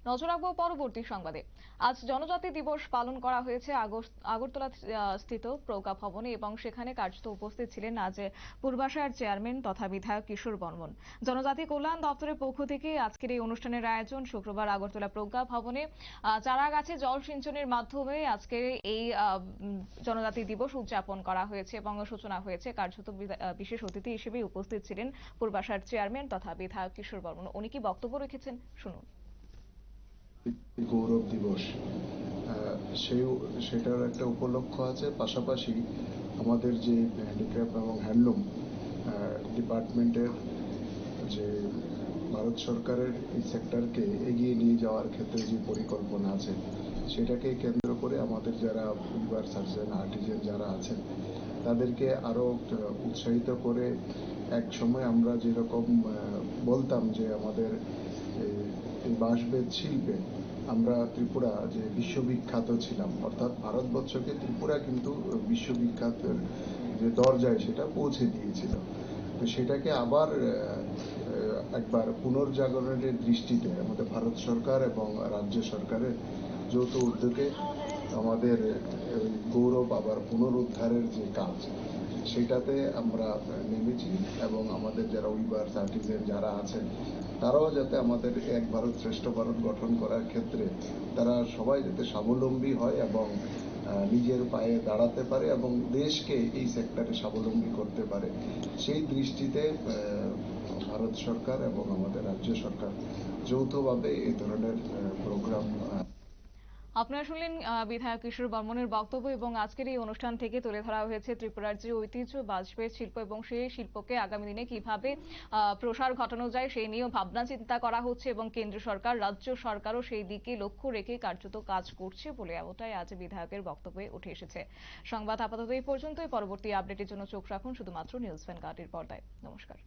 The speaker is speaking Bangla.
নজর রাখবো পরবর্তী সংবাদে। আজ জনজাতি দিবস পালন করা হয়েছে আগরতলা স্থিত প্রজ্ঞা ভবনে এবং সেখানে কার্যত উপস্থিত ছিলেন আজ পূর্বাশার চেয়ারম্যান তথা বিধায়ক কিশোর বর্মন। জনজাতি কল্যাণ দপ্তরের পক্ষ থেকে আজকের এই অনুষ্ঠানের আয়োজন শুক্রবার আগরতলা প্রজ্ঞা ভবনে চারা গাছে জল সিঞ্চনের মাধ্যমে আজকের এই জনজাতি দিবস উদযাপন করা হয়েছে এবং সূচনা হয়েছে। কার্যত বিশেষ অতিথি হিসেবে উপস্থিত ছিলেন পূর্বাশার চেয়ারম্যান তথা বিধায়ক কিশোর বর্মন। উনি কি বক্তব্য রেখেছেন শুনুন। গৌরব দিবস সেটার একটা উপলক্ষ আছে, পাশাপাশি আমাদের যে হ্যান্ডিক্রাফট এবং হ্যান্ডলুম ডিপার্টমেন্টের যে ভারত সরকারের এই সেক্টরকে এগিয়ে নিয়ে যাওয়ার ক্ষেত্রে যে পরিকল্পনা আছে সেটাকে কেন্দ্র করে আমাদের যারা উইভার সার্জন আর্টিজান যারা আছেন তাদেরকে আরও উৎসাহিত করে এক সময় আমরা যেরকম বলতাম যে আমাদের এই বাঁশবেত শিল্পে আমরা ত্রিপুরা যে বিশ্ববিখ্যাত ছিলাম, অর্থাৎ ভারতবর্ষকে ত্রিপুরা কিন্তু বিশ্ববিখ্যাতের যে দরজায় সেটা পৌঁছে দিয়েছিল। তো সেটাকে আবার একবার পুনর্জাগরণের দৃষ্টিতে আমাদের ভারত সরকার এবং রাজ্য সরকারের যৌথ উদ্যোগে আমাদের গৌরব আবার পুনরুদ্ধারের যে কাজ সেটাতে আমরা নেমেছি এবং আমাদের যারা উইভার আর্টিজান যারা আছেন তারাও যাতে আমাদের এক ভারত শ্রেষ্ঠ ভারত গঠন করার ক্ষেত্রে তারা সবাই যাতে স্বাবলম্বী হয় এবং নিজের পায়ে দাঁড়াতে পারে এবং দেশকে এই সেক্টরে স্বাবলম্বী করতে পারে, সেই দৃষ্টিতে ভারত সরকার এবং আমাদের রাজ্য সরকার যৌথভাবে এই ধরনের প্রোগ্রাম। আপনারা শুনলেন বিধায়ক কিশোর বর্মনের বক্তব্য এবং আজকের এই অনুষ্ঠান থেকে তুলে ধরা হয়েছে ত্রিপুরার যে ঐতিহ্য বাঁশবেত শিল্প এবং সেই শিল্পকে আগামী দিনে কিভাবে প্রসার ঘটানো যায় সেই নিয়েও ভাবনা চিন্তা করা হচ্ছে এবং কেন্দ্র সরকার রাজ্য সরকারও সেই দিকে লক্ষ্য রেখে কার্যত কাজ করছে বলে এমনটাই আজ বিধায়কের বক্তব্যে উঠে এসেছে। সংবাদ আপাতত এই পর্যন্তই। পরবর্তী আপডেটের জন্য চোখ রাখুন শুধুমাত্র নিউজ ভ্যানগার্ডের পর্দায়। নমস্কার।